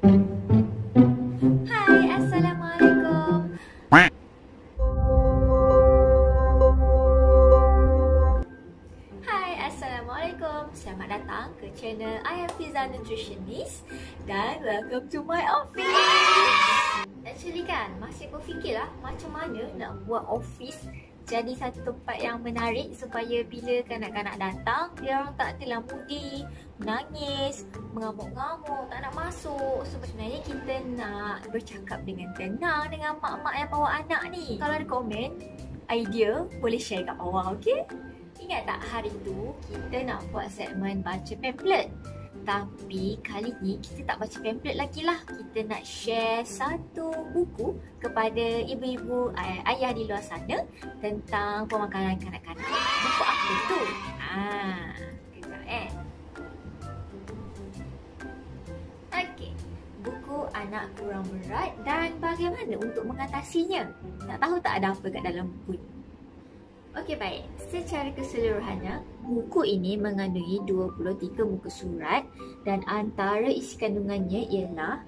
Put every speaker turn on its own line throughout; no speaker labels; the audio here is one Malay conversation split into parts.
Hai, Assalamualaikum. Hai, Assalamualaikum. Selamat datang ke channel I am Fiza Nutritionist dan welcome to my office. Actually kan, masih berfikirlah macam mana nak buat office jadi satu tempat yang menarik supaya bila kanak-kanak datang, dia orang tak telah mudi, menangis, mengamuk-ngamuk, tak nak masuk. So sebenarnya kita nak bercakap dengan tenang dengan mak-mak yang bawa anak ni. Kalau ada komen, idea, boleh share kat bawah, okey? Ingat tak hari tu kita nak buat segmen baca pamphlet? Tapi kali ni kita tak baca pamphlet lagi lah. Kita nak share satu buku kepada ibu-ibu, ayah di luar sana tentang pemakanan kanak-kanak. Buku apa tu? Kejap Okey. Buku Anak Kurang Berat dan Bagaimana Untuk Mengatasinya. Nak tahu tak ada apa kat dalam buku ni? Okey, baik. Secara keseluruhannya, buku ini mengandungi 23 muka surat dan antara isi kandungannya ialah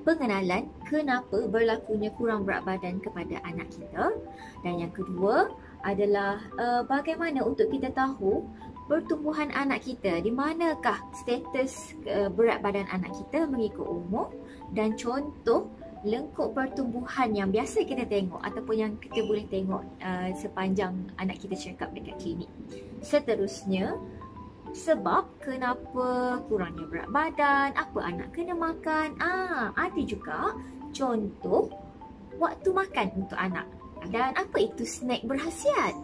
pengenalan kenapa berlakunya kurang berat badan kepada anak kita, dan yang kedua adalah bagaimana untuk kita tahu pertumbuhan anak kita, di manakah status berat badan anak kita mengikut umur, dan contoh lengkuk pertumbuhan yang biasa kita tengok ataupun yang kita boleh tengok sepanjang anak kita check up dekat klinik. Seterusnya, sebab kenapa kurangnya berat badan, apa anak kena makan. Ada juga contoh waktu makan untuk anak dan apa itu snack berkhasiat.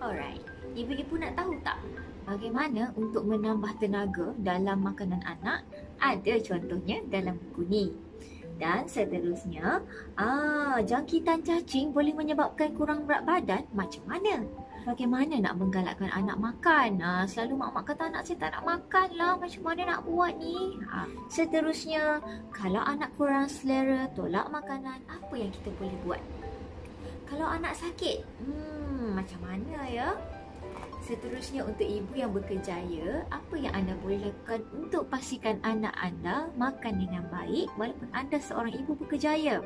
Alright, ibu-ibu nak tahu tak bagaimana untuk menambah tenaga dalam makanan anak? Ada contohnya dalam buku ni. Dan seterusnya, jangkitan cacing boleh menyebabkan kurang berat badan macam mana? Bagaimana nak menggalakkan anak makan? Selalu mak-mak kata anak saya tak nak makan lah, macam mana nak buat ni? Seterusnya, kalau anak kurang selera, tolak makanan, apa yang kita boleh buat? Kalau anak sakit, macam mana ya? Seterusnya, untuk ibu yang berkerjaya, apa yang anda boleh lakukan untuk pastikan anak anda makan dengan baik walaupun anda seorang ibu berkerjaya?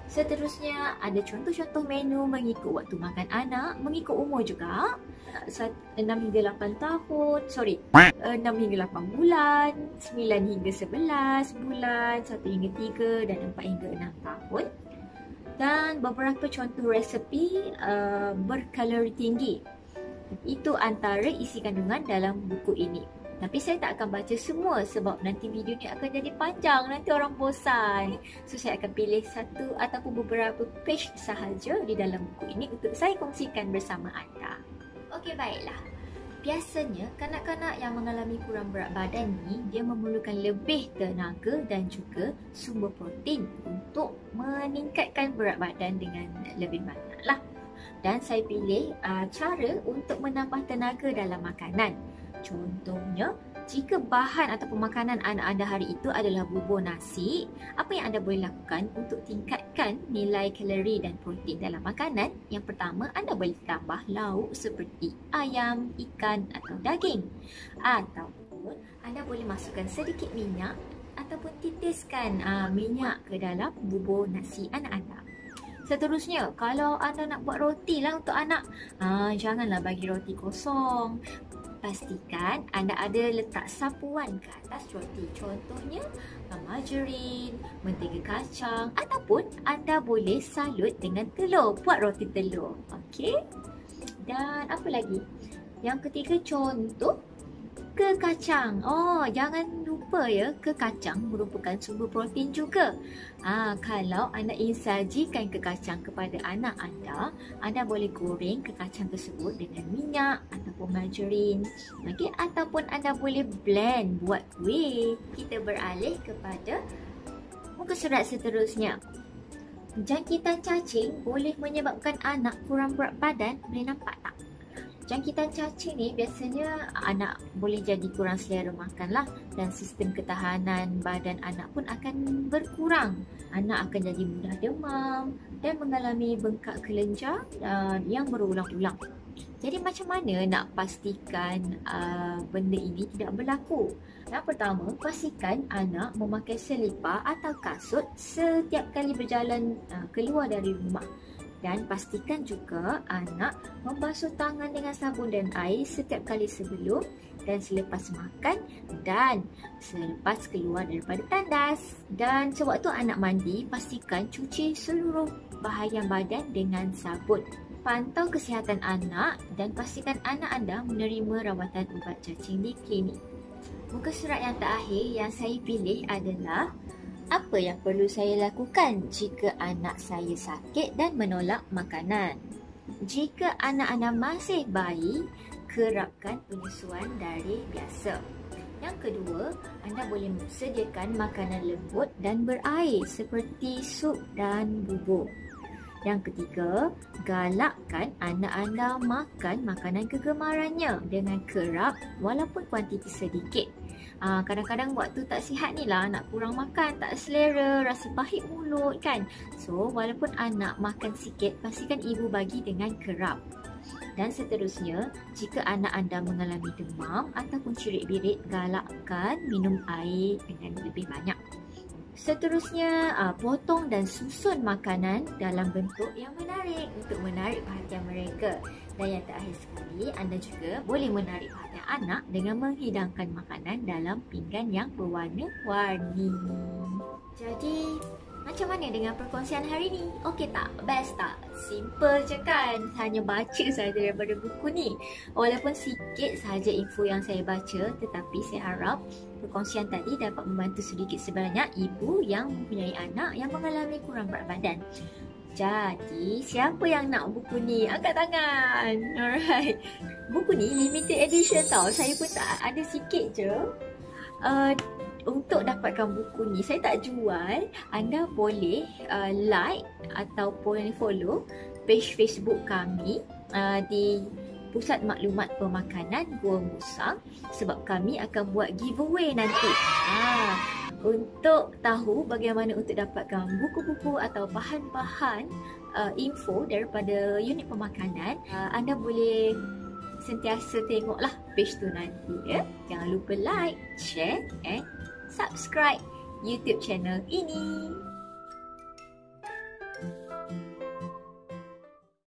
Seterusnya, ada contoh-contoh menu mengikut waktu makan anak, mengikut umur juga. 6 hingga 8 tahun, 6 hingga 8 bulan, 9 hingga 11 bulan, 1 hingga 3 dan 4 hingga 6 tahun. Dan beberapa contoh resepi berkalori tinggi. Itu antara isi kandungan dalam buku ini. Tapi saya tak akan baca semua sebab nanti video ni akan jadi panjang, nanti orang bosan. So saya akan pilih satu ataupun beberapa page sahaja di dalam buku ini untuk saya kongsikan bersama anda. Okey, baiklah. Biasanya kanak-kanak yang mengalami kurang berat badan ni, dia memerlukan lebih tenaga dan juga sumber protein untuk meningkatkan berat badan dengan lebih banyak lah. Dan saya pilih cara untuk menambah tenaga dalam makanan. Contohnya, jika bahan atau makanan anak anda hari itu adalah bubur nasi, apa yang anda boleh lakukan untuk tingkatkan nilai kalori dan protein dalam makanan? Yang pertama, anda boleh tambah lauk seperti ayam, ikan atau daging. Ataupun anda boleh masukkan sedikit minyak ataupun titiskan minyak ke dalam bubur nasi anak anda. Seterusnya, kalau anda nak buat roti lah untuk anak, janganlah bagi roti kosong. Pastikan anda ada letak sapuan ke atas roti. Contohnya, margarin, mentega kacang ataupun anda boleh salut dengan telur. Buat roti telur. Okey? Dan apa lagi? Yang ketiga, contoh ke kacang. Jangan lupa ya, ke kacang merupakan sumber protein juga. Kalau anda ingin sajikan ke kacang kepada anak anda boleh goreng ke kacang tersebut dengan minyak ataupun margarin. Okay? Ataupun anda boleh blend buat kuih. Kita beralih kepada muka surat seterusnya. Jangkitan cacing boleh menyebabkan anak kurang berat badan. Boleh nampak tak? Jangkitan cacing ni biasanya anak boleh jadi kurang selera makan lah, dan sistem ketahanan badan anak pun akan berkurang. Anak akan jadi mudah demam dan mengalami bengkak kelenjar yang berulang-ulang. Jadi macam mana nak pastikan benda ini tidak berlaku? Yang pertama, pastikan anak memakai selipar atau kasut setiap kali berjalan keluar dari rumah. Dan pastikan juga anak membasuh tangan dengan sabun dan air setiap kali sebelum dan selepas makan dan selepas keluar daripada tandas. Dan sewaktu anak mandi, pastikan cuci seluruh bahagian badan dengan sabun. Pantau kesihatan anak dan pastikan anak anda menerima rawatan ubat cacing di klinik. Muka surat yang terakhir yang saya pilih adalah apa yang perlu saya lakukan jika anak saya sakit dan menolak makanan. Jika anak anda masih bayi, kerapkan penyusuan dari biasa. Yang kedua, anda boleh sediakan makanan lembut dan berair seperti sup dan bubur. Yang ketiga, galakkan anak anda makan makanan kegemarannya dengan kerap walaupun kuantiti sedikit. Kadang-kadang waktu tak sihat ni lah anak kurang makan, tak selera, rasa pahit mulut kan. So, walaupun anak makan sikit, pastikan ibu bagi dengan kerap. Dan seterusnya, jika anak anda mengalami demam ataupun cirit-birit, galakkan minum air dengan lebih banyak. Seterusnya, potong dan susun makanan dalam bentuk yang menarik untuk menarik perhatian mereka. Dan yang terakhir sekali, anda juga boleh menarik perhatian anak dengan menghidangkan makanan dalam pinggan yang berwarna-warni. Jadi, macam mana dengan perkongsian hari ni? Okey tak? Best tak? Simple je kan? Hanya baca saja daripada buku ni. Walaupun sikit sahaja info yang saya baca, tetapi saya harap perkongsian tadi dapat membantu sedikit sebanyak ibu yang mempunyai anak yang mengalami kurang berat badan. Jadi, siapa yang nak buku ni? Angkat tangan. Alright. Buku ni limited edition tau. Saya pun tak ada sikit je. Untuk dapatkan buku ni, saya tak jual. Anda boleh like ataupun follow page Facebook kami di Pusat Maklumat Pemakanan Gua Musang, sebab kami akan buat giveaway nanti. Untuk tahu bagaimana untuk dapatkan buku-buku atau bahan-bahan info daripada unit pemakanan, anda boleh sentiasa tengoklah page tu nanti ya. Jangan lupa like, share and subscribe YouTube channel ini.